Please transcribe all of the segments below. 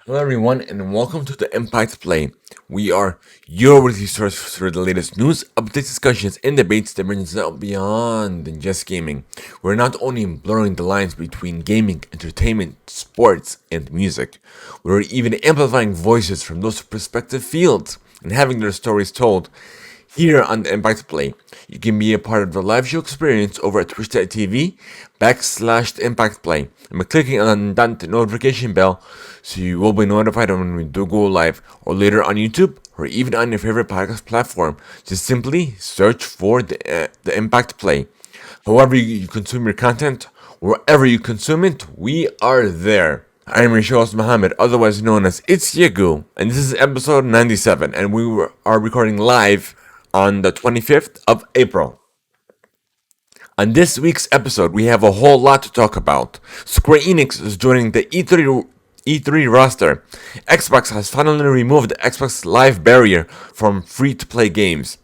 Hello everyone and welcome to the Impact Play. We are your weekly source for the latest news, updates, discussions, and debates that brings us out beyond than just gaming. We're not only blurring the lines between gaming, entertainment, sports, and music, we're even amplifying voices from those respective fields and having their stories told. Here on the Impact Play, you can be a part of the live show experience over at twitch.tv/the Impact Play and by clicking on that notification bell so you will be notified when we do go live or later on YouTube or even on your favorite podcast platform. Just simply search for the Impact Play. However you consume your content, wherever you consume it, we are there. I am your host Mohammed, otherwise known as It's Yagu, and this is episode 97, and are recording live on the 25th of April. On this week's episode, we have a whole lot to talk about. Square Enix is joining the E3 roster. Xbox has finally removed the Xbox Live barrier from free-to-play games.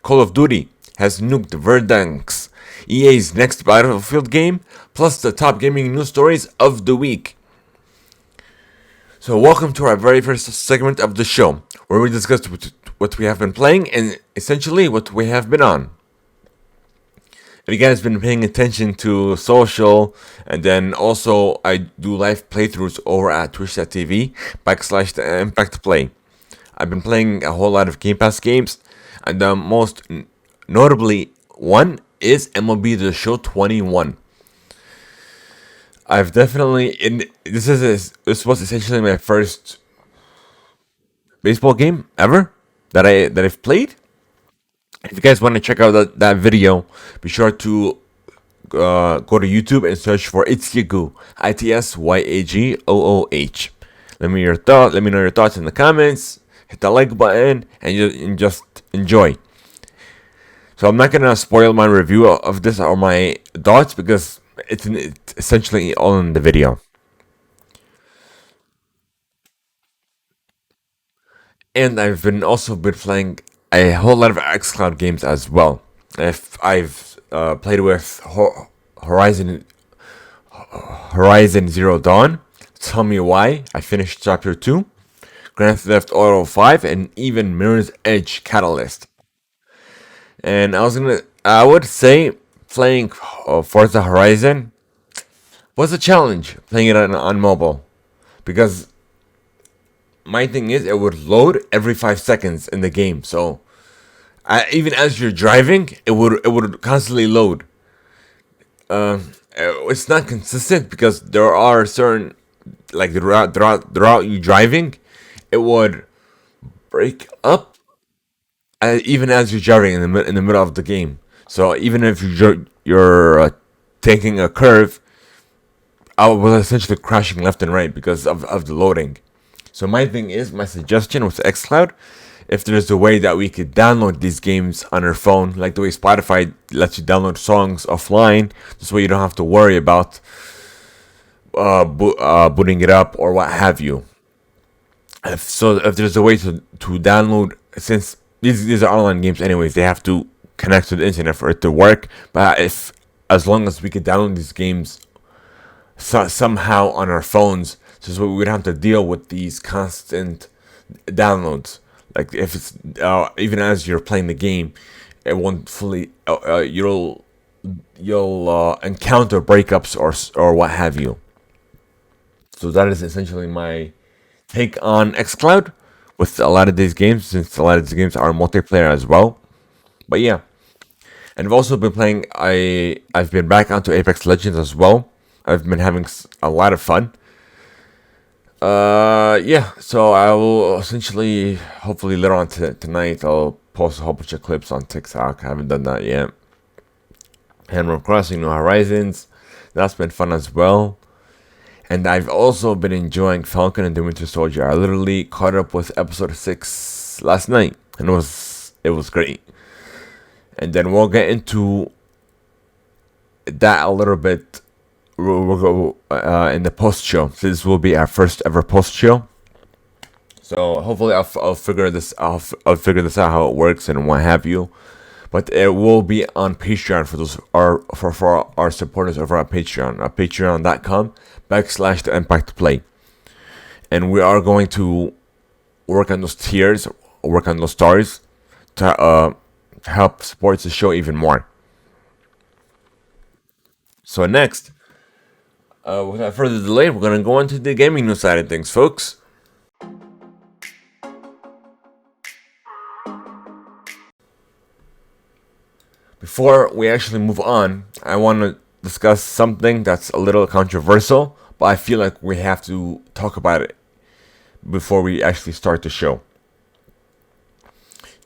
Call of Duty has nuked Verdansk, EA's next Battlefield game, plus the top gaming news stories of the week. So welcome to our very first segment of the show, where we discuss what we have been playing and essentially what we have been on. If you guys been paying attention to social, and then also I do live playthroughs over at twitch.tv/the Impact Play. I've been playing a whole lot of Game Pass games, and the most notably one is MLB The Show 21. I've definitely this was essentially my first baseball game ever that I've played. If you guys want to check out that video, be sure to go to YouTube and search for It's Yagu, ITSYAGOOH. Let me know your thoughts in the comments. Hit the like button and just enjoy. So I'm not gonna spoil my review of this or my thoughts because it's essentially all in the video. And I've also been playing a whole lot of xCloud games as well. If I've played with Horizon Zero Dawn, Tell Me Why, I finished Chapter 2, Grand Theft Auto 5, and even Mirror's Edge Catalyst. And I would say playing Forza Horizon was a challenge, playing it on mobile, because my thing is it would load every 5 seconds in the game. So even as you're driving, it would constantly load. It's not consistent because there are certain, like the route you driving, it would break up even as you're driving in the middle of the game. So even if you're taking a curve, I was essentially crashing left and right because of the loading. So my suggestion with xCloud, if there's a way that we could download these games on our phone, like the way Spotify lets you download songs offline, this way you don't have to worry about booting it up or what have you. If there's a way to download, since these are online games anyways, they have to connect to the internet for it to work. But as long as we could download these games somehow on our phones, so we would have to deal with these constant downloads. Like if it's even as you're playing the game, it won't fully. You'll encounter breakups or what have you. So that is essentially my take on xCloud with a lot of these games, since a lot of these games are multiplayer as well. But yeah, and I've also been playing. I've been back onto Apex Legends as well. I've been having a lot of fun. Yeah, so I will essentially, hopefully later on tonight, I'll post a whole bunch of clips on TikTok. I haven't done that yet. Animal Crossing New Horizons, that's been fun as well. And I've also been enjoying Falcon and the Winter Soldier. I literally caught up with episode 6 last night, and it was great. And then we'll get into that a little bit. We'll go in the post show. So this will be our first ever post show. So hopefully I'll figure this out how it works and what have you. But it will be on Patreon for our supporters over at Patreon. Patreon.com/the Impact Play. and we are going to work on those tiers, work on those stars to help support the show even more. So next, without further delay, we're gonna go into the gaming news side of things, folks. Before we actually move on, I want to discuss something that's a little controversial, but I feel like we have to talk about it before we actually start the show.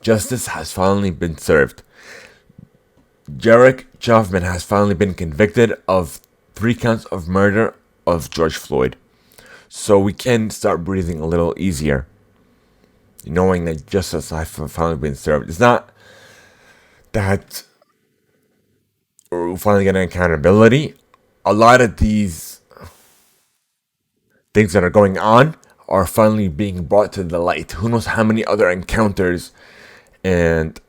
Justice has finally been served. Jarek Chauvin has finally been convicted of 3 counts of murder of George Floyd. So we can start breathing a little easier, knowing that justice has finally been served. It's not that we're finally getting accountability. A lot of these things that are going on are finally being brought to the light. Who knows how many other encounters and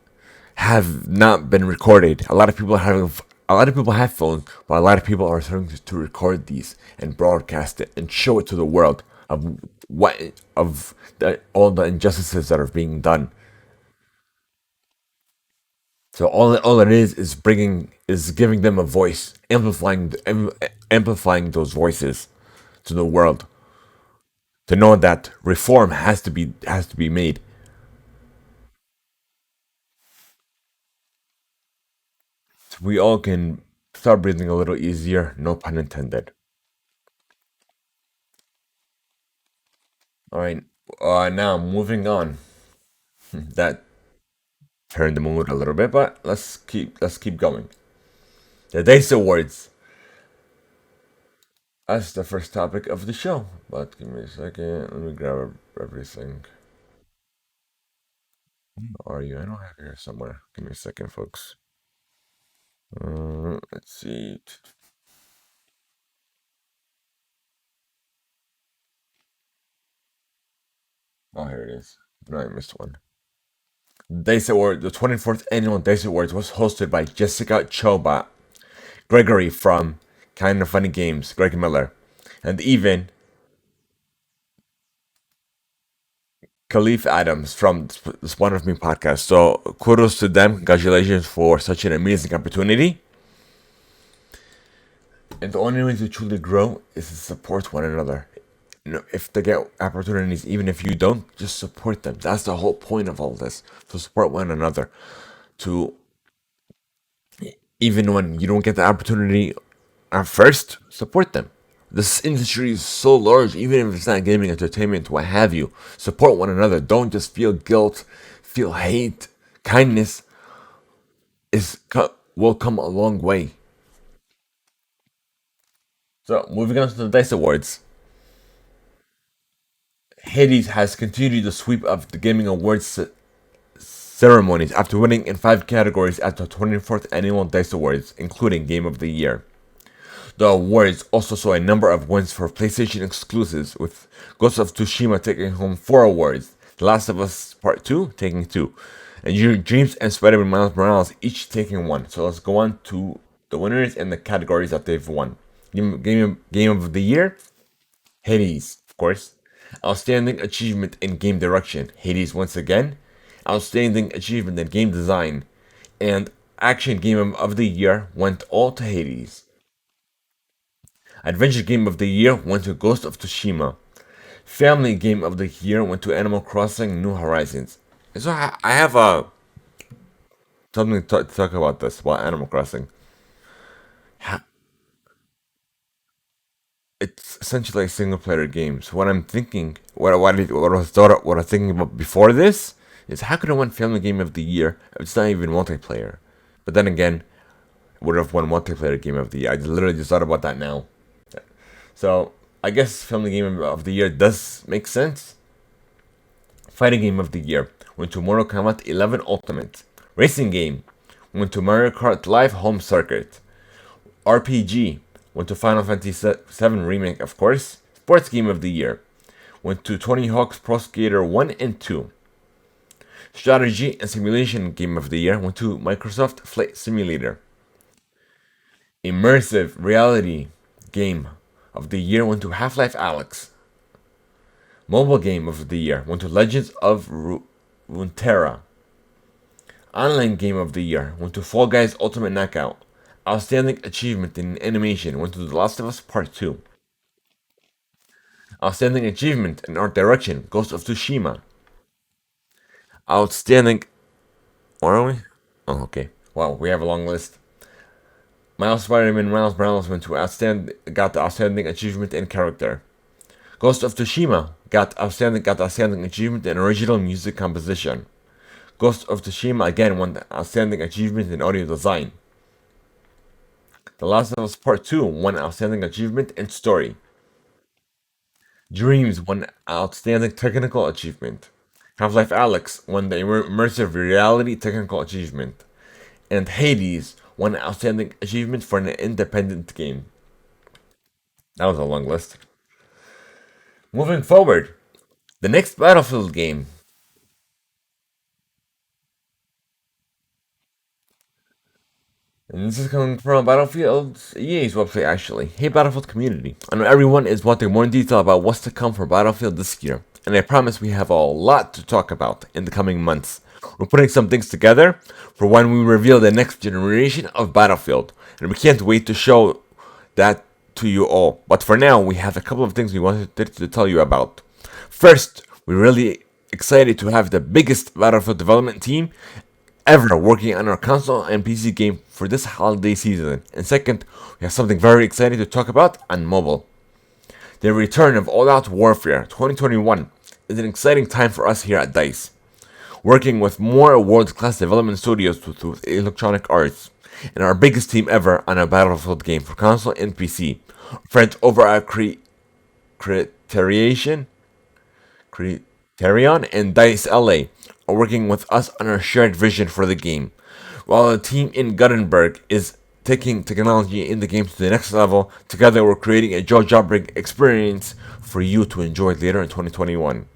have not been recorded. A lot of people have phones, but a lot of people are starting to record these and broadcast it and show it to the world of all the injustices that are being done. So all it is giving them a voice, amplifying those voices to the world to know that reform has to be made. So we all can start breathing a little easier, no pun intended. All right, now moving on. That turned the mood a little bit, but let's keep going. The Dice Awards. That's the first topic of the show. But give me a second. Let me grab everything. Where are you? I don't have it here somewhere. Give me a second, folks. Let's see. Oh, here it is. No, I missed one. Dice Award, the 24th annual Dice Awards was hosted by Jessica Choba, Gregory from Kind of Funny Games, Greg Miller, and even Khalif Adams from the Spawn of Me podcast. So kudos to them. Congratulations for such an amazing opportunity. And the only way to truly grow is to support one another. If they get opportunities, even if you don't, just support them. That's the whole point of all this. To support one another. To even when you don't get the opportunity at first, support them. This industry is so large, even if it's not gaming, entertainment, what have you. Support one another. Don't just feel guilt, feel hate. Kindness will come a long way. So, moving on to the Dice Awards. Hades has continued the sweep of the Gaming Awards ceremonies after winning in 5 categories at the 24th Annual Dice Awards, including Game of the Year. The awards also saw a number of wins for PlayStation exclusives, with Ghost of Tsushima taking home 4 awards, The Last of Us Part 2 taking 2, and Your Dreams and Spider-Man Miles Morales each taking 1. So let's go on to the winners and the categories that they've won. Game of the Year, Hades, of course. Outstanding Achievement in Game Direction, Hades once again. Outstanding Achievement in Game Design, and Action Game of the Year went all to Hades. Adventure Game of the Year went to Ghost of Tsushima. Family Game of the Year went to Animal Crossing New Horizons. And so I have something to talk about this, about Animal Crossing. It's essentially a single player game. So what I'm thinking, what I was thinking about before this is how could I win Family Game of the Year if it's not even multiplayer? But then again, would have won multiplayer Game of the Year. I literally just thought about that now. So I guess Family Game of the Year does make sense. Fighting Game of the Year went to Mortal Kombat 11 Ultimate. Racing Game went to Mario Kart Live Home Circuit. RPG went to Final Fantasy VII Remake, of course. Sports Game of the Year went to Tony Hawk's Pro Skater 1 and 2. Strategy and Simulation Game of the Year went to Microsoft Flight Simulator. Immersive Reality Game of the Year went to Half-Life Alyx. Mobile Game of the Year went to Legends of Runeterra. Online Game of the Year went to Fall Guys Ultimate Knockout. Outstanding Achievement in Animation went to The Last of Us Part 2. Outstanding Achievement in Art Direction, Ghost of Tsushima. Outstanding... Where are we? Oh, okay. Wow, we have a long list. Miles Spider-Man Miles Morales got the Outstanding Achievement in Character. Ghost of Tsushima got outstanding achievement in original music composition. Ghost of Tsushima again won the outstanding achievement in audio design. The Last of Us Part 2 won outstanding achievement in story. Dreams won outstanding technical achievement. Half-Life Alyx won the immersive reality technical achievement. And Hades won outstanding achievement for an independent game. That was a long list. Moving forward, the next Battlefield game. And this is coming from Battlefield EA's website, actually. Hey Battlefield community. I know everyone is wanting more detail about what's to come for Battlefield this year, and I promise we have a lot to talk about in the coming months. We're putting some things together for when we reveal the next generation of Battlefield, and we can't wait to show that to you all. But for now, we have a couple of things we wanted to tell you about. First, we're really excited to have the biggest Battlefield development team ever working on our console and PC game for this holiday season. And second, we have something very exciting to talk about on mobile. The return of All Out Warfare 2021 is an exciting time for us here at DICE. Working with more world-class development studios with Electronic Arts, and our biggest team ever on a Battlefield game for console and PC. Friends over at Criterion and DICE LA are working with us on our shared vision for the game, while the team in Gothenburg is taking technology in the game to the next level. Together we're creating a jaw-dropping experience for you to enjoy later in 2021.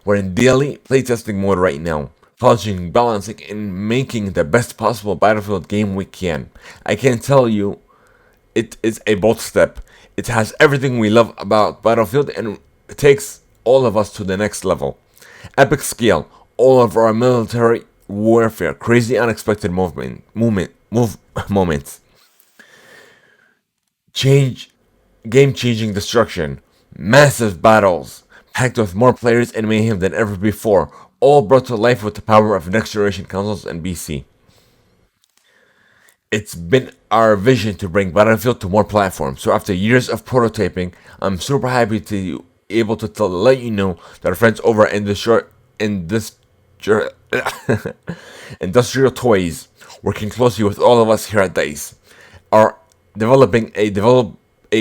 We're in daily playtesting mode right now, polishing, balancing, and making the best possible Battlefield game we can. I can tell you, it is a bold step. It has everything we love about Battlefield, and it takes all of us to the next level. Epic scale, all of our military warfare, crazy unexpected moments. Game-changing destruction, massive battles, packed with more players and mayhem than ever before, all brought to life with the power of next-generation consoles and PC. It's been our vision to bring Battlefield to more platforms, so after years of prototyping, I'm super happy to able to let you know that our friends over in Industrial Toys, working closely with all of us here at DICE, are developing a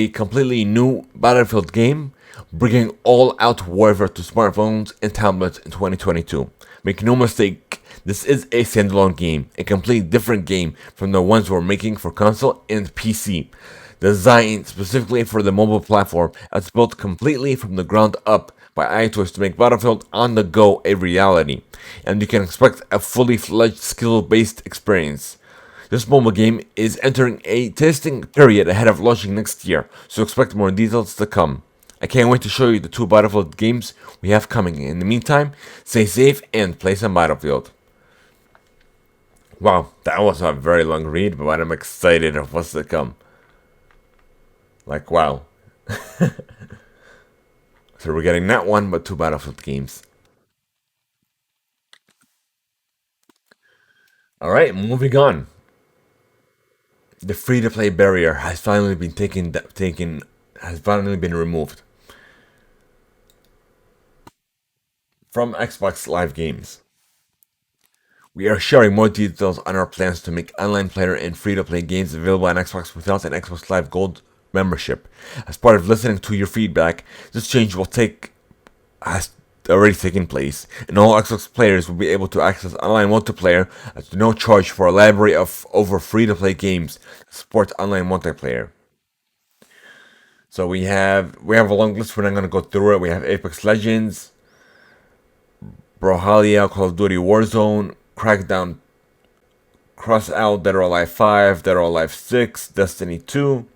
completely new Battlefield game, bringing all-out warfare to smartphones and tablets in 2022. Make no mistake, this is a standalone game, a completely different game from the ones we're making for console and PC. Designed specifically for the mobile platform, it's built completely from the ground up by iToys to make Battlefield on the go a reality, and you can expect a fully fledged skill-based experience. This mobile game is entering a testing period ahead of launching next year, so expect more details to come. I can't wait to show you the two Battlefield games we have coming. In the meantime, stay safe and play some Battlefield. Wow, that was a very long read, but I'm excited of what's to come. Like, wow. So we're getting not one, but two Battlefield games. Alright, moving on. The free-to-play barrier has finally been removed from Xbox Live Games. We are sharing more details on our plans to make online player and free-to-play games available on Xbox without an Xbox Live Gold membership. As part of listening to your feedback, this change has already taken place, and all Xbox players will be able to access online multiplayer at no charge for a library of over free-to-play games that support online multiplayer. So we have a long list. We're not going to go through it. We have Apex Legends, Brawlhalla, Call of Duty Warzone, Crackdown, Crossout, Dead or Alive 5, Dead or Alive 6, Destiny 2,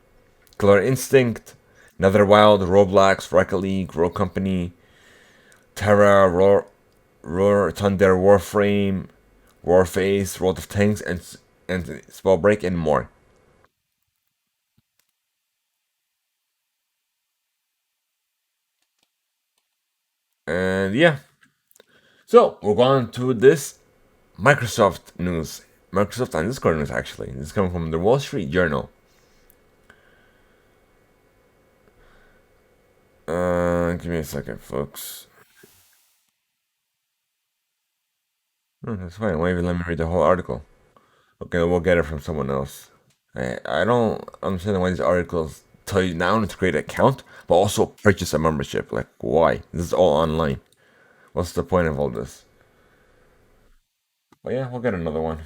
Killer Instinct, Netherwild, Roblox, Rocket League, Rogue Company, Terra, Roar, Thunder, Warframe, Warface, World of Tanks, and Spellbreak, and more. And yeah, so we're going to this Microsoft news. Microsoft on Discord news, actually. This is coming from the Wall Street Journal. Give me a second, folks. That's fine. Why even let me read the whole article? Okay, we'll get it from someone else. I don't understand why these articles tell you not only to create an account, but also purchase a membership. Like, why? This is all online. What's the point of all this? Well, yeah, we'll get another one.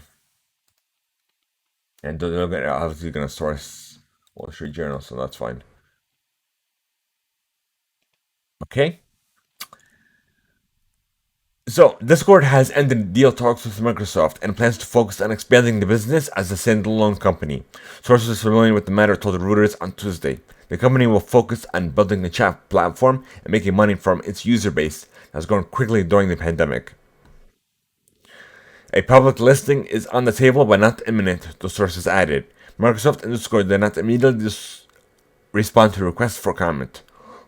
And they're gonna, obviously going to source Wall Street Journal, so that's fine. Okay? So, Discord has ended deal talks with Microsoft and plans to focus on expanding the business as a standalone company. Sources familiar with the matter told Reuters on Tuesday. The company will focus on building a chat platform and making money from its user base that has grown quickly during the pandemic. A public listing is on the table but not imminent, the sources added. Microsoft and Discord did not immediately respond to requests for comment.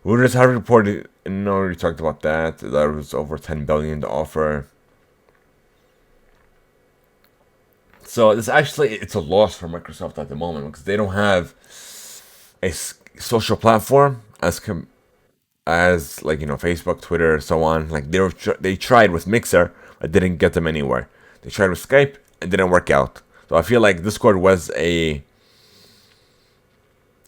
Reuters had reported, and already talked about that, that was over 10 billion to offer. So it's a loss for Microsoft at the moment because they don't have a social platform as like Facebook, Twitter, so on. Like they tried with Mixer, but didn't get them anywhere. They tried with Skype, it didn't work out. So I feel like Discord was a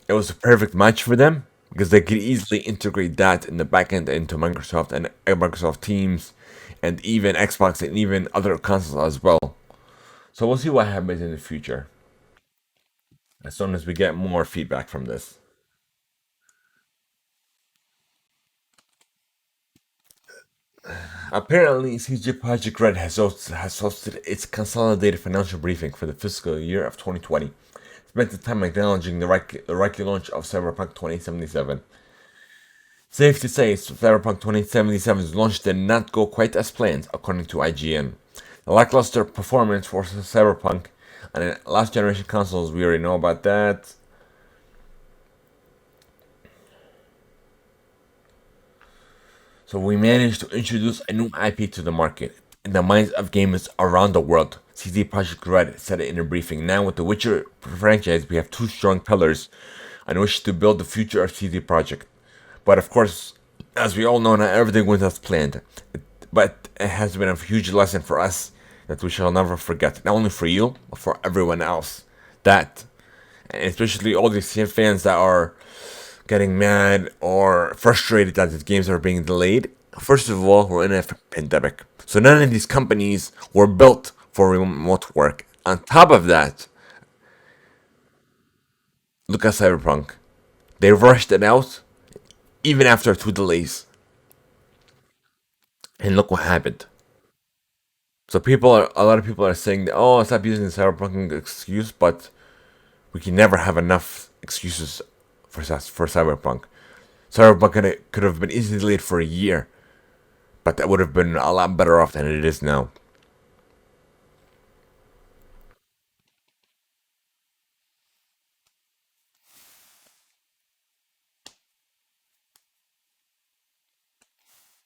perfect match for them because they could easily integrate that in the backend into Microsoft and Microsoft Teams, and even Xbox and even other consoles as well. So we'll see what happens in the future as soon as we get more feedback from this. Apparently, CG Project Red has hosted its consolidated financial briefing for the fiscal year of 2020. Spent the time acknowledging the Reiki launch of Cyberpunk 2077. Safe to say, Cyberpunk 2077's launch did not go quite as planned, according to IGN. The lackluster performance for Cyberpunk on last generation consoles, we already know about that. So we managed to introduce a new IP to the market in the minds of gamers around the world. CD Projekt Red said it in a briefing. Now with the Witcher franchise, we have two strong pillars on which to build the future of CD Projekt. But of course, as we all know, not everything went as planned. But it has been a huge lesson for us that we shall never forget. Not only for you, but for everyone else. That, and especially all these fans that are getting mad or frustrated that these games are being delayed. First of all, we're in a pandemic. So none of these companies were built for remote work. On top of that, look at Cyberpunk. They rushed it out even after two delays. And look what happened. So a lot of people are saying, "Oh, stop using the Cyberpunk excuse," but we can never have enough excuses for Cyberpunk. Cyberpunk could have been easily delayed for a year, but that would have been a lot better off than it is now.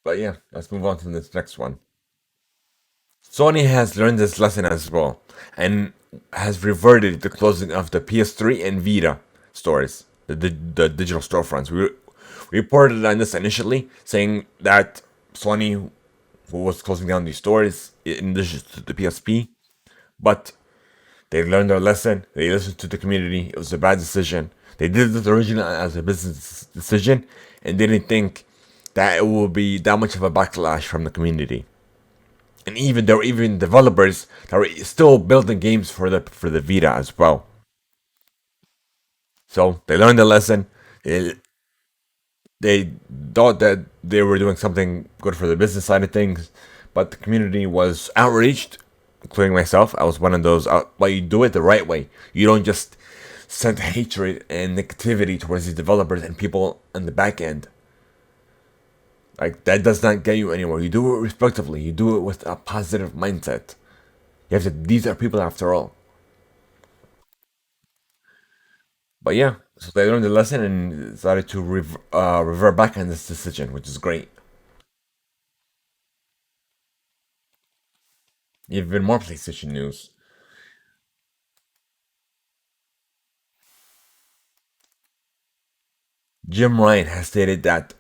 But yeah, let's move on to this next one. Sony has learned this lesson as well and has reverted the closing of the PS3 and Vita stores, the digital storefronts. We reported on this initially, saying that Sony was closing down these stores in addition to the PSP, but they learned their lesson. They listened to the community. It was a bad decision. They did this originally as a business decision and didn't think that it would be that much of a backlash from the community. And even there were even developers that were still building games for the Vita as well. So they learned the lesson. They, they thought that they were doing something good for the business side of things, but the community was outraged, including myself. I was one of those. But you do it the right way. You don't just sent hatred and negativity towards these developers and people on the back end. Like, that does not get you anywhere. You do it respectively. You do it with a positive mindset. You have to. These are people after all. But yeah, so they learned the lesson and decided to revert back on this decision, which is great. Even more PlayStation news. Jim Ryan has stated that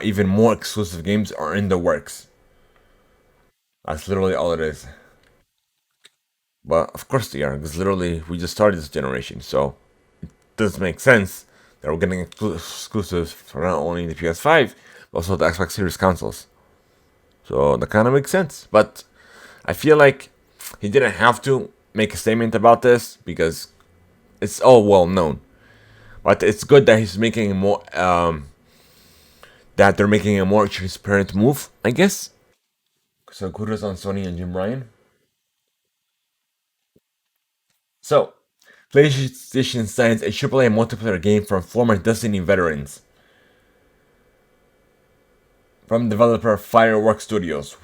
even more exclusive games are in the works. That's literally all it is. But of course they are, because literally we just started this generation, so it does make sense that we're getting exclusives for not only the PS5, but also the Xbox Series consoles. So that kind of makes sense. But I feel like he didn't have to make a statement about this because it's all well known. But it's good that he's making a more that they're making a more transparent move, I guess. So kudos on Sony and Jim Ryan. So PlayStation signs a AAA multiplayer game from former Destiny veterans from developer Fireworks Studios.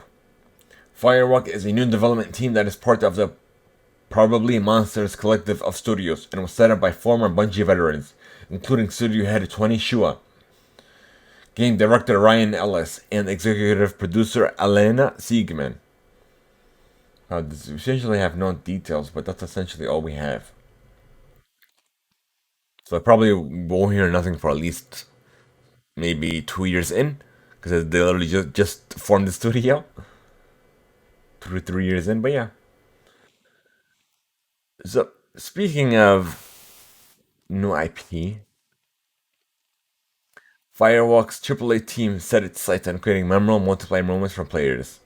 Firework is a new development team that is part of the Probably Monsters collective of studios and was set up by former Bungie veterans, including studio head Tony Shua, game director Ryan Ellis, and executive producer Elena Siegman. We essentially have no details, but that's essentially all we have. So I probably won't hear nothing for at least maybe 2 years in, because they literally just formed the studio. 3 years in, but yeah. So speaking of new IP, Firewalk's AAA team set its sights on creating memorable multiplayer moments for players.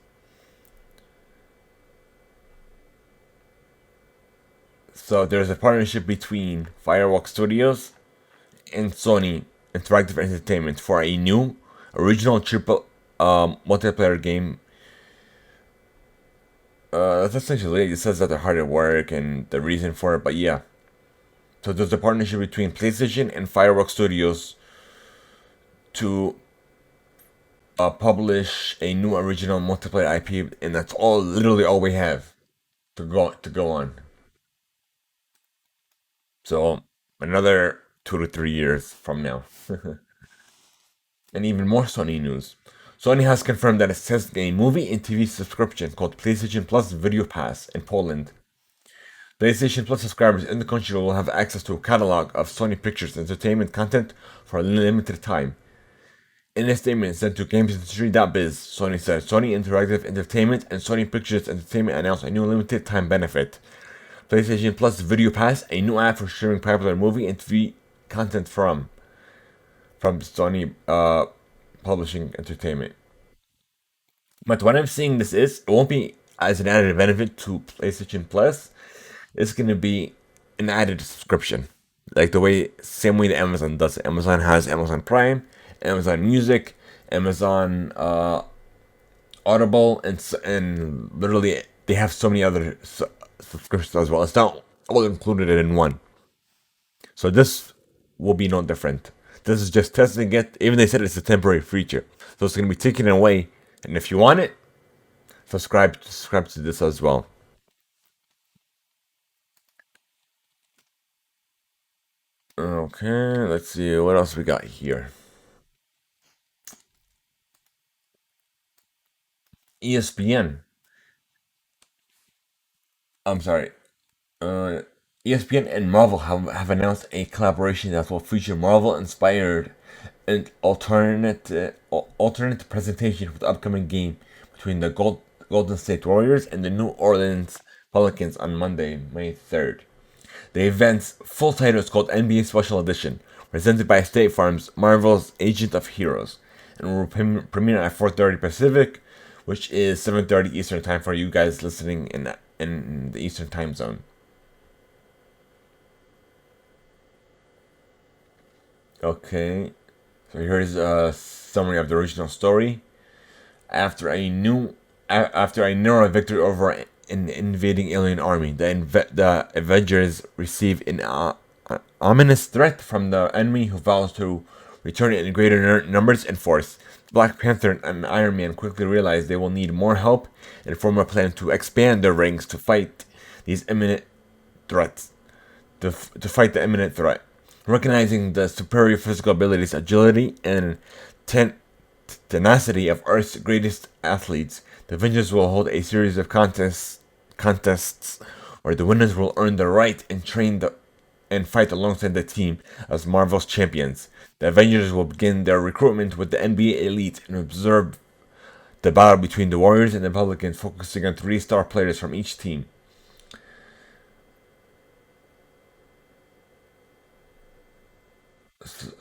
So there's a partnership between Firewalk Studios and Sony Interactive Entertainment for a new original triple multiplayer game. That's essentially it. It says that they're hard at work and the reason for it, but yeah. So there's a partnership between PlayStation and Fireworks Studios to publish a new original multiplayer IP, and that's all literally all we have to go on. So another 2 to 3 years from now. And even more Sony news. Sony has confirmed that it's testing a movie and TV subscription called PlayStation Plus Video Pass in Poland. PlayStation Plus subscribers in the country will have access to a catalog of Sony Pictures Entertainment content for a limited time. In a statement sent to GamesIndustry.biz, Sony said Sony Interactive Entertainment and Sony Pictures Entertainment announced a new limited time benefit. PlayStation Plus Video Pass, a new app for sharing popular movie and TV content from Sony Publishing Entertainment. But what I'm seeing this is, it won't be as an added benefit to PlayStation Plus. It's gonna be an added subscription, like the same way that Amazon does it. Amazon has Amazon Prime, Amazon Music, Amazon Audible, and literally they have so many other subscriptions as well. It's not all included in one. So this will be no different. This is just testing it. Even they said it's a temporary feature, so it's gonna be taken away. And if you want it, subscribe to this as well. Okay, let's see what else we got here. ESPN. I'm sorry. Uh, ESPN and Marvel have announced a collaboration that will feature Marvel-inspired and alternate presentation for the upcoming game between the Golden State Warriors and the New Orleans Pelicans on Monday, May 3rd. The event's full title is called NBA Special Edition, presented by State Farm's Marvel's Agent of Heroes, and will premiere at 4:30 Pacific, which is 7:30 Eastern Time for you guys listening in the Eastern Time Zone. Okay, so here's a summary of the original story. After a narrow victory over an invading alien army, the Avengers receive ominous threat from the enemy who vows to return in greater numbers and force. Black Panther and Iron Man quickly realize they will need more help and form a plan to expand their ranks to fight these imminent threats. To fight the imminent threat. Recognizing the superior physical abilities, agility, and tenacity of Earth's greatest athletes, the Avengers will hold a series of contests where the winners will earn the right and and fight alongside the team as Marvel's champions. The Avengers will begin their recruitment with the NBA elite and observe the battle between the Warriors and the Republicans, focusing on 3-star players from each team.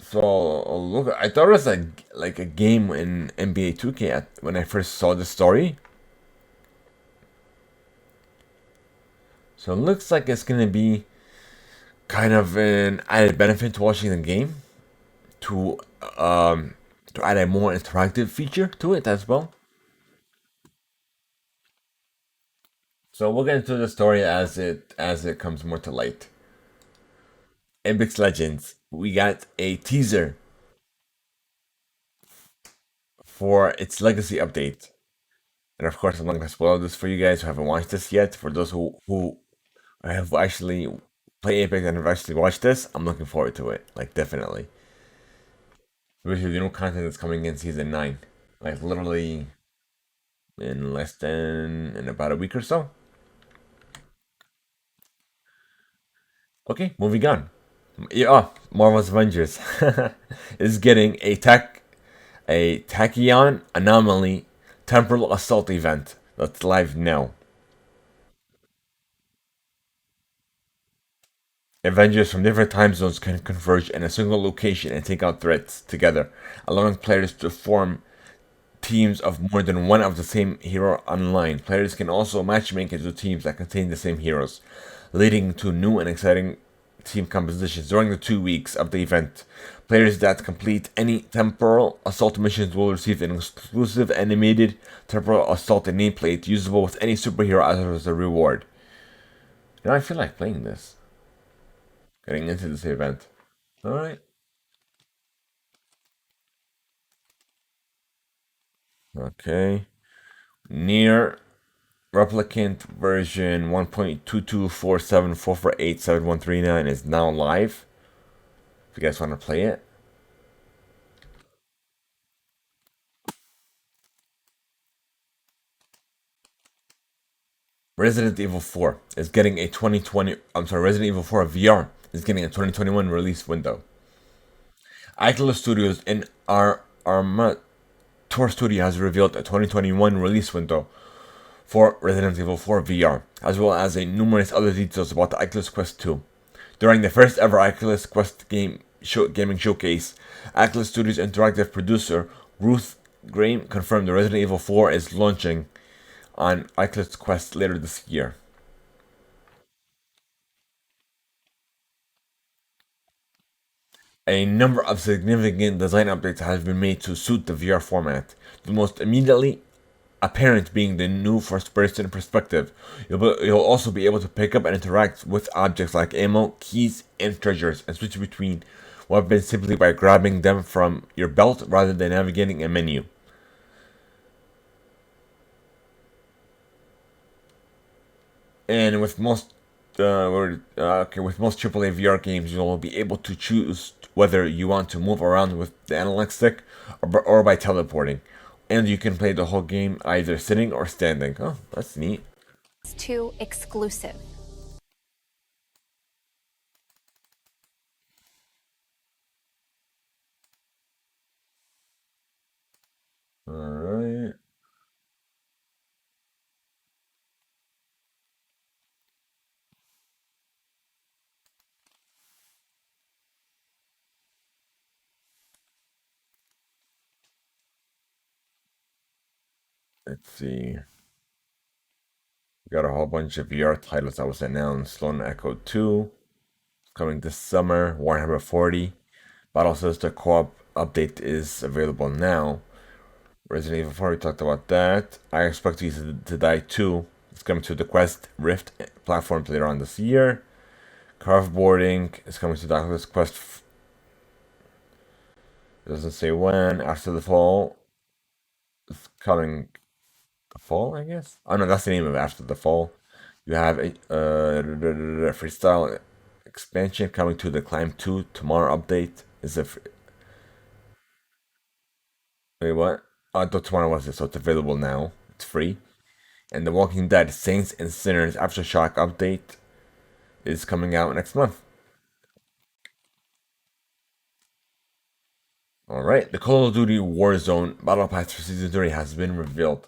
So look, I thought it was like a game in NBA 2K when I first saw the story. So it looks like it's gonna be kind of an added benefit to watching the game to um to add a more interactive feature to it as well. So we'll get into the story as it comes more to light. Apex Legends, we got a teaser for its legacy update. And of course, I'm not going to spoil this for you guys who haven't watched this yet. For those who have actually played Apex and have actually watched this, I'm looking forward to it. Like, definitely. Especially the new content that's coming in season 9. Like, literally in about a week or so. Okay, moving on. Yeah, Marvel's Avengers is getting a tachyon anomaly temporal assault event that's live now. Avengers from different time zones can converge in a single location and take out threats together, allowing players to form teams of more than one of the same hero online. Players can also matchmake into teams that contain the same heroes, leading to new and exciting team compositions. During the 2 weeks of the event, players that complete any temporal assault missions will receive an exclusive animated temporal assault nameplate usable with any superhero as a reward. You know, I feel like playing this, getting into this event. Alright. Okay. Near Replicant version 1.224744874139 is now live. If you guys want to play it. Resident Evil 4 is getting a 2020. I'm sorry, Resident Evil 4 VR is getting a 2021 release window. Oculus Studios in our Armator Studio has revealed a 2021 release window for Resident Evil 4 VR, as well as a numerous other details about the Oculus Quest 2. During the first ever Oculus Quest gaming showcase, Oculus Studios interactive producer Ruth Graham confirmed the Resident Evil 4 is launching on Oculus Quest later this year. A number of significant design updates have been made to suit the VR format. The most immediately apparent being the new first-person perspective. You'll also be able to pick up and interact with objects like ammo, keys, and treasures, and switch between weapons simply by grabbing them from your belt rather than navigating a menu. And with most AAA VR games, you'll be able to choose whether you want to move around with the analog stick or by teleporting. And you can play the whole game either sitting or standing. Oh, that's neat. It's too exclusive. Alright. Let's see. We got a whole bunch of VR titles that was announced. Lone Echo 2 coming this summer. Warhammer 40. Battle Sister Co-op update is available now. Resident Evil 4, we talked about that. I expect to Die 2. It's coming to the Quest Rift platforms later on this year. Carveboarding is coming to the Oculus Quest. It doesn't say when. After the fall. It's coming the fall, I guess. Oh no, that's the name of it. After the fall. You have a freestyle expansion coming to the Climb 2 tomorrow update. Is a wait, what? Oh, I thought tomorrow was it, so it's available now. It's free. And the Walking Dead Saints and Sinners Aftershock update is coming out next month. Alright, the Call of Duty Warzone Battle Pass for Season 3 has been revealed.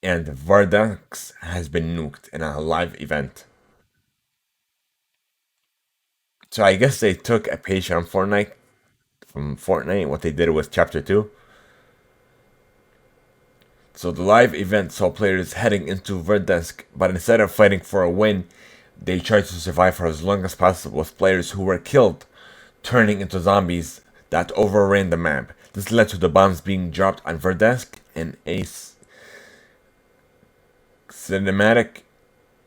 And Verdansk has been nuked in a live event. So I guess they took a page from Fortnite. What they did was Chapter 2. So the live event saw players heading into Verdansk, but instead of fighting for a win, they tried to survive for as long as possible with players who were killed, turning into zombies that overran the map. This led to the bombs being dropped on Verdansk and a climatic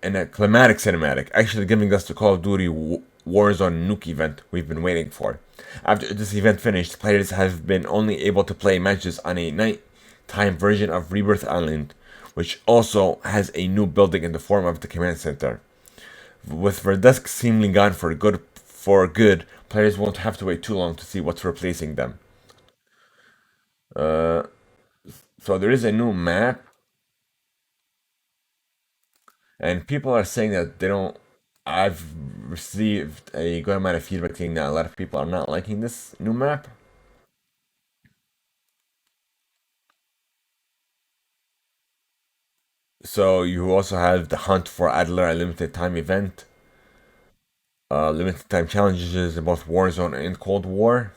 cinematic, actually giving us the Call of Duty Warzone nuke event we've been waiting for. After this event finished, players have been only able to play matches on a nighttime version of Rebirth Island, which also has a new building in the form of the command center. With Verdansk seemingly gone for good, players won't have to wait too long to see what's replacing them. So there is a new map, and people are saying that they don't. I've received a good amount of feedback saying that a lot of people are not liking this new map. So you also have the Hunt for Adler, a limited time event. Limited time challenges in both Warzone and Cold War.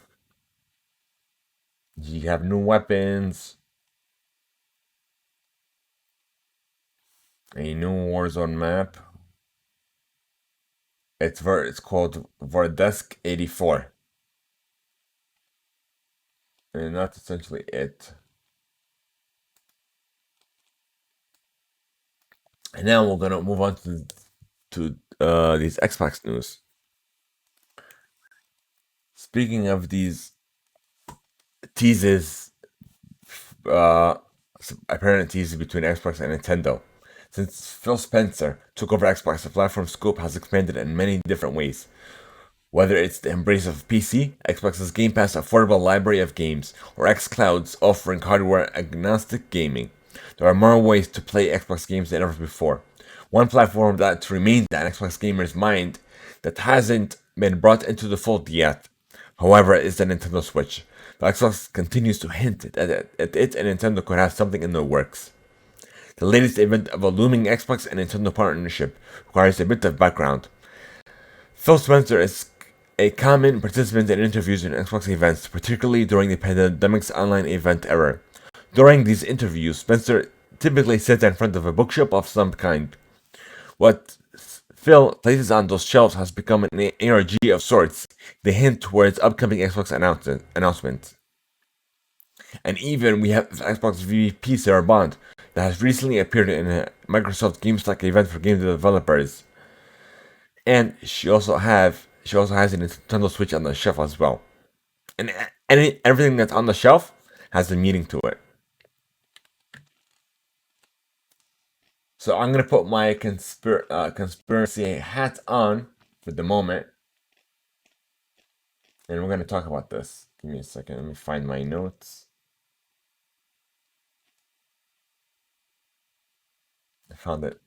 You have new weapons. A new Warzone map. It's called Verdansk 84. And that's essentially it. And now we're gonna move on to these Xbox news. Speaking of these teases, uh, apparent teases between Xbox and Nintendo. Since Phil Spencer took over Xbox, the platform scope has expanded in many different ways. Whether it's the embrace of PC, Xbox's Game Pass affordable library of games, or xCloud's offering hardware agnostic gaming, there are more ways to play Xbox games than ever before. One platform that's remained on Xbox gamers' mind that hasn't been brought into the fold yet, however, is the Nintendo Switch. The Xbox continues to hint that it and Nintendo could have something in the works. The latest event of a looming Xbox and Nintendo partnership requires a bit of background. Phil Spencer is a common participant in interviews in Xbox events, particularly during the pandemic's online event era. During these interviews, Spencer typically sits in front of a bookshelf of some kind. What Phil places on those shelves has become an ARG of sorts. They hint towards upcoming Xbox announcements. And even we have Xbox VP Sarah Bond that has recently appeared in a Microsoft GameStock event for game developers. And she also has a Nintendo Switch on the shelf as well. And everything that's on the shelf has a meaning to it. So I'm gonna put my conspiracy hat on for the moment, and we're gonna talk about this. Give me a second. Let me find my notes. I found it.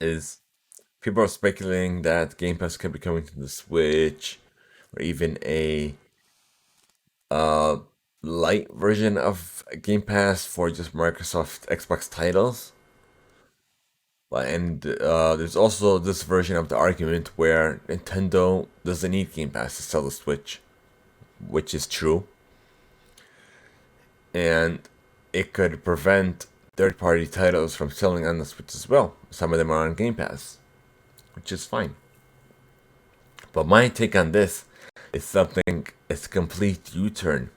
Is people are speculating that Game Pass could be coming to the Switch, or even a light version of Game Pass for just Microsoft Xbox titles. And there's also this version of the argument where Nintendo doesn't need Game Pass to sell the Switch, which is true. And it could prevent third-party titles from selling on the Switch as well. Some of them are on Game Pass, which is fine. But my take on this is something, it's a complete U-turn.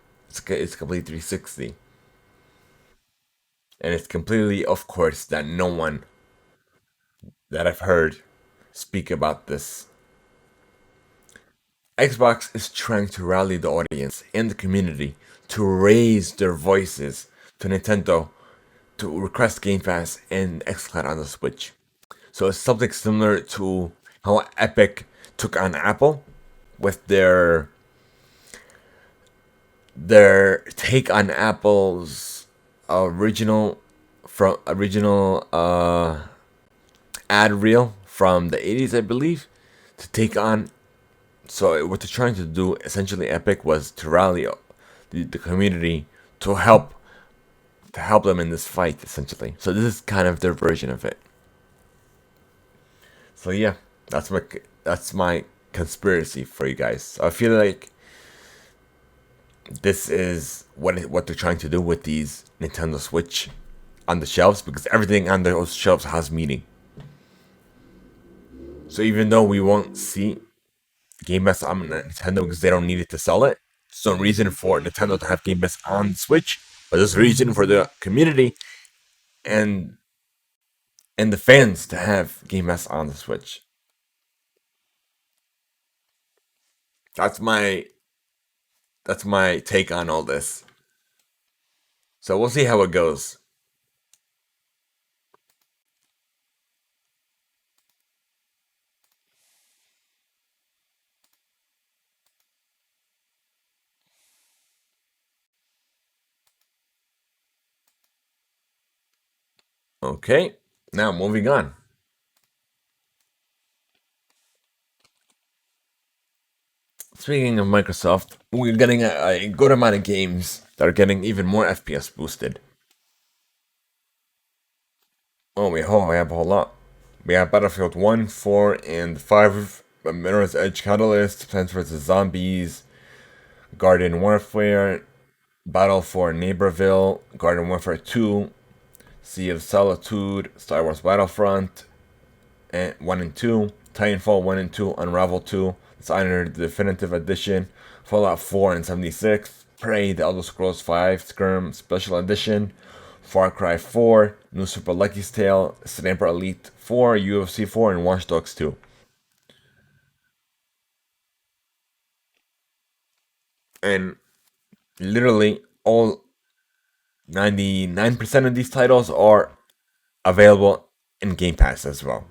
It's complete 360. And it's completely, of course, that no one that I've heard speak about this. Xbox is trying to rally the audience and the community to raise their voices to Nintendo to request Game Pass and xCloud on the Switch. So it's something similar to how Epic took on Apple with their take on Apple's original ad reel from the 80s, I believe, to take on. So what they're trying to do, essentially, Epic was to rally the community to help them in this fight, essentially. So this is kind of their version of it. So yeah, that's my conspiracy for you guys. So I feel like this is what they're trying to do with these Nintendo Switch on the shelves, because everything on those shelves has meaning. So even though we won't see Game Pass on Nintendo because they don't need it to sell it, there's no reason for Nintendo to have Game Pass on the Switch, but there's a reason for the community and the fans to have Game Pass on the Switch. That's my take on all this. So we'll see how it goes. Okay, now moving on. Speaking of Microsoft, we're getting a good amount of games that are getting even more FPS boosted. We have a whole lot. We have Battlefield 1, 4, and 5, Mirror's Edge Catalyst, Plants vs. Zombies, Garden Warfare, Battle for Neighborville, Garden Warfare 2, Sea of Solitude, Star Wars Battlefront, and 1 and 2, Titanfall 1 and 2, Unravel 2, Dishonored Definitive Edition, Fallout 4 and 76, Prey, The Elder Scrolls 5, Skirm Special Edition, Far Cry 4, New Super Lucky's Tale, Sniper Elite 4, UFC 4, and Watch Dogs 2. And literally all 99% of these titles are available in Game Pass as well.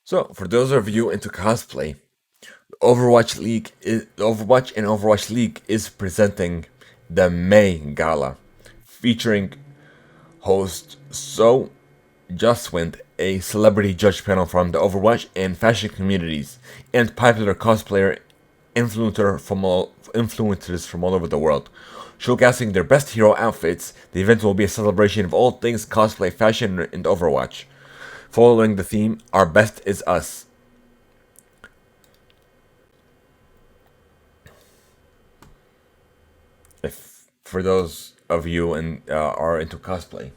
So, for those of you into cosplay, Overwatch and Overwatch League is presenting the May Gala, featuring host So Justwind, a celebrity judge panel from the Overwatch and fashion communities, and popular cosplayer influencers from all over the world. Showcasing their best hero outfits, the event will be a celebration of all things cosplay, fashion, and Overwatch. Following the theme, Our Best Is Us. If for those of you and are into cosplay.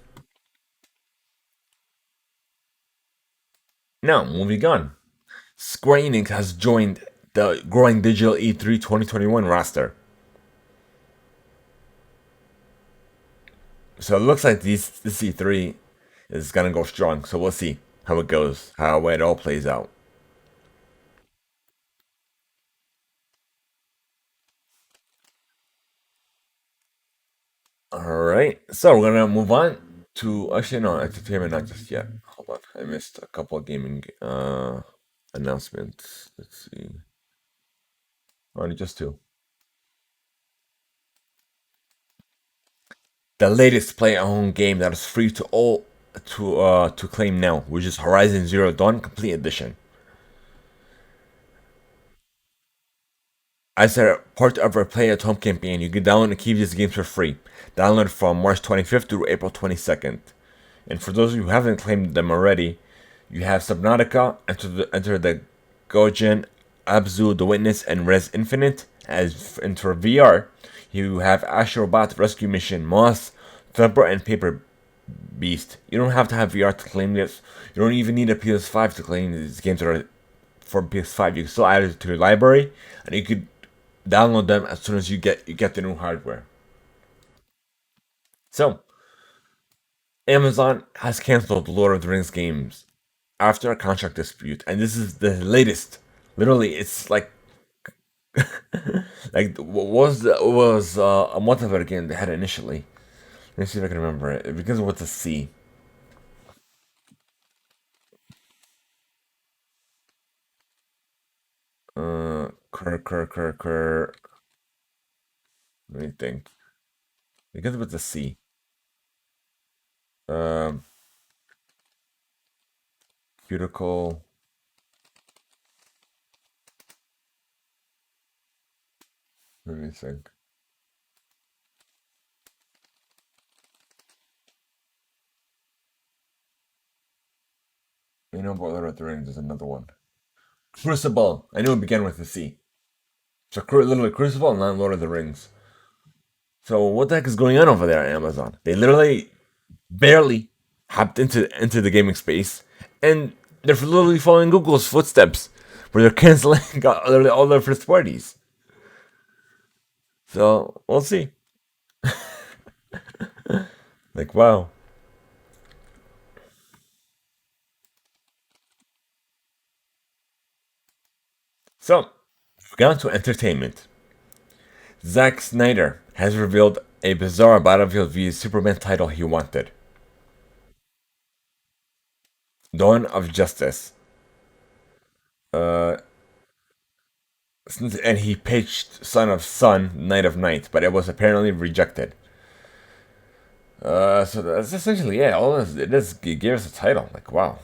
Now, moving on. Square Enix has joined the growing digital E3 2021 roster. So it looks like this E3 is gonna go strong. So we'll see how it goes, how it all plays out. All right, so we're gonna move on to actually no entertainment, not just yet. Hold on, I missed a couple of gaming announcements. Let's see, only just two. The latest play-at-home game that is free to all to claim now, which is Horizon Zero Dawn Complete Edition. As a part of our play-at-home campaign, you can download and keep these games for free. Download from March 25th through April 22nd. And for those of you who haven't claimed them already, you have Subnautica, Enter the Gungeon, Abzu, The Witness, and Res Infinite. And for VR, you have Astrobot, Rescue Mission, Moss, Thumper, and Paper Beast. You don't have to have VR to claim this. You don't even need a PS5 to claim these games that are for PS5. You can still add it to your library, and you could download them as soon as you get the new hardware. So, Amazon has canceled the Lord of the Rings games after a contract dispute, and this is the latest. Literally, it's like what was a month of it again they had initially. Let me see if I can remember it. It begins with a C. Cur. Let me think. It begins with a C. Um, Cuticle. Let me think. You know about Lord of the Rings. There's another one. Crucible. I knew it began with a C. So literally Crucible and not Lord of the Rings. So what the heck is going on over there at Amazon? They literally barely hopped into the gaming space, and they're literally following Google's footsteps, where they're canceling literally all their first parties. So we'll see. Like wow. So we've gone to entertainment. Zack Snyder has revealed a bizarre Battlefield v Superman title he wanted. Dawn of Justice. Uh, and he pitched Son of Sun, Night of Night, but it was apparently rejected. So that's essentially it. All this, it gave us a title. Like, wow.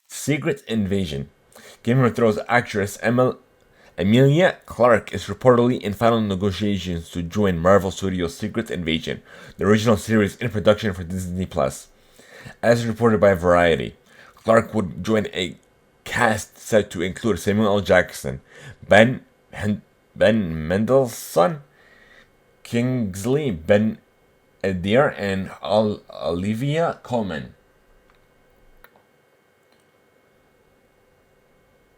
Secret Invasion. Game of Thrones actress Emilia Clarke is reportedly in final negotiations to join Marvel Studios' Secret Invasion, the original series in production for Disney Plus. As reported by Variety, Clarke would join a cast set to include Samuel L. Jackson, Ben Mendelsohn, Kingsley Ben Edir, and Olivia Colman.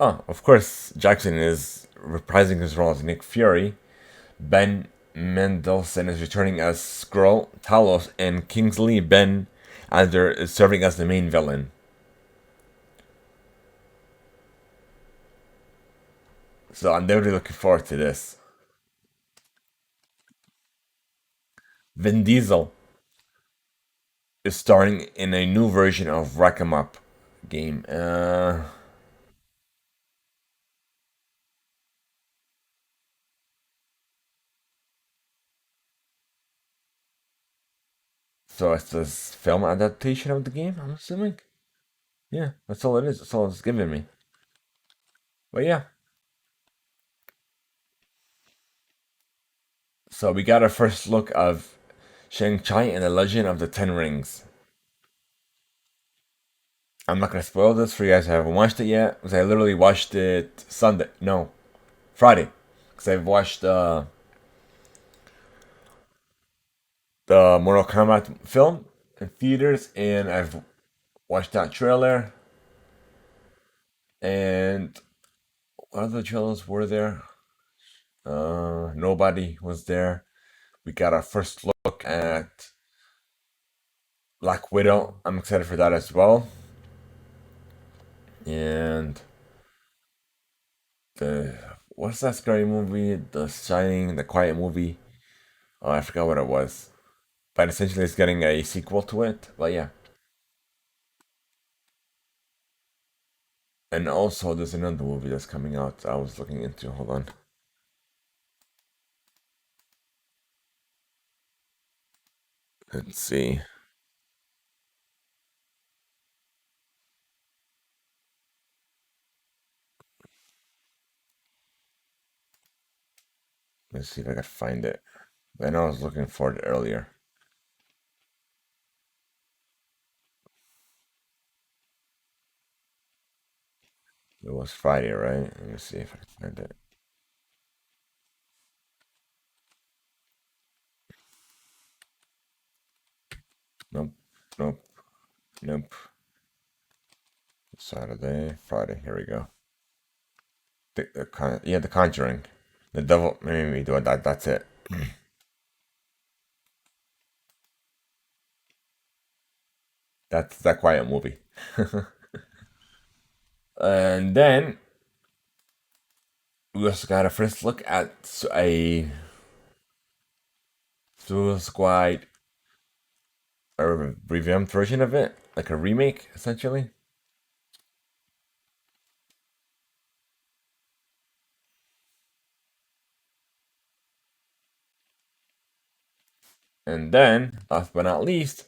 Oh, of course, Jackson is reprising his role as Nick Fury. Ben Mendelsohn is returning as Skrull, Talos, and Kingsley Ben Edir is serving as the main villain. So I'm definitely looking forward to this. Vin Diesel is starring in a new version of Rack 'em Up game. So it's this film adaptation of the game, I'm assuming. Yeah, that's all it is. That's all it's giving me. But yeah, so we got our first look of Shang-Chi and the Legend of the Ten Rings. I'm not gonna spoil this for you guys who haven't watched it yet, because I literally watched it Sunday. No, Friday. Because I've watched the Mortal Kombat film in theaters, and I've watched that trailer. And what other trailers were there? Nobody was there. We got our first look at Black Widow. I'm excited for that as well. And the what's that scary movie? The Shining, the Quiet movie. Oh, I forgot what it was. But essentially, it's getting a sequel to it. But yeah. And also, there's another movie that's coming out. I was looking into. Hold on. Let's see. Let's see if I can find it. I know I was looking for it earlier. It was Friday, right? Let me see if I can find it. Nope. Nope. Nope. Saturday, Friday. Here we go. The Conjuring. The Devil made me do it. That's it. That's that quiet movie. And then we also got a first look at a Suicide Squad, a revamped version of it, like a remake, essentially. And then, last but not least,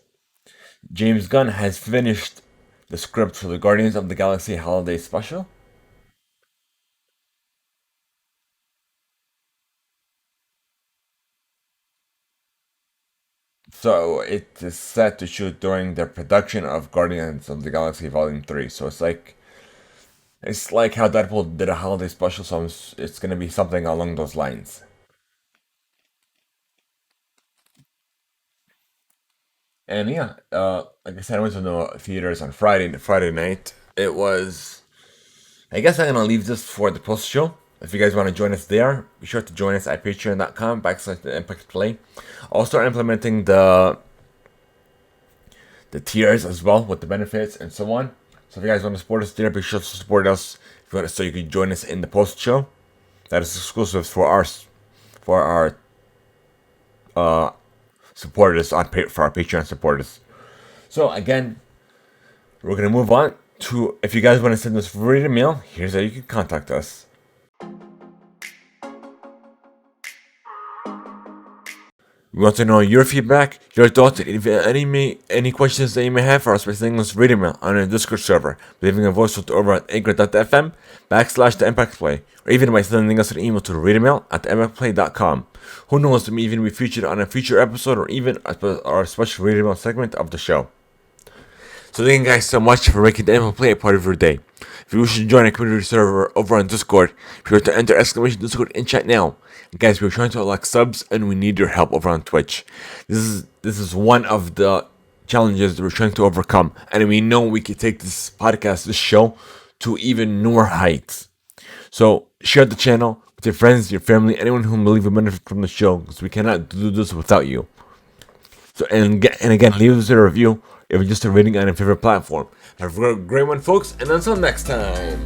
James Gunn has finished the script for the Guardians of the Galaxy Holiday Special. So it is set to shoot during the production of Guardians of the Galaxy Volume 3. So it's like how Deadpool did a holiday special, so it's gonna be something along those lines. And yeah, like I said, I went to the theaters on Friday night. It was. I guess I'm gonna leave this for the post show. If you guys want to join us there, be sure to join us at patreon.com/the Impact Play. I'll start implementing the tiers as well with the benefits and so on. So if you guys want to support us there, be sure to support us if you want, so you can join us in the post show. That is exclusive for our supporters for our Patreon supporters. So again, we're gonna move on to, if you guys want to send us written mail, here's how you can contact us. We want to know your feedback, your thoughts, and any questions that you may have for us by sending us radio mail on our Discord server, leaving a voice note over at anchor.fm/the-impact-play, or even by sending us an email to radiomail@impactplay.com. Who knows, we may even be featured on a future episode or even our special radio mail segment of the show. So thank you guys so much for making the Impact Play a part of your day. If you wish to join a community server over on Discord, be sure to enter !Discord in chat now. And guys, we're trying to elect subs and we need your help over on Twitch. This is one of the challenges that we're trying to overcome, and we know we can take this podcast, this show, to even newer heights. So share the channel with your friends, your family, anyone who believe will benefit from the show, because we cannot do this without you. So and again, leave us a review, if just a rating on your favorite platform. Have a great one, folks, and until next time.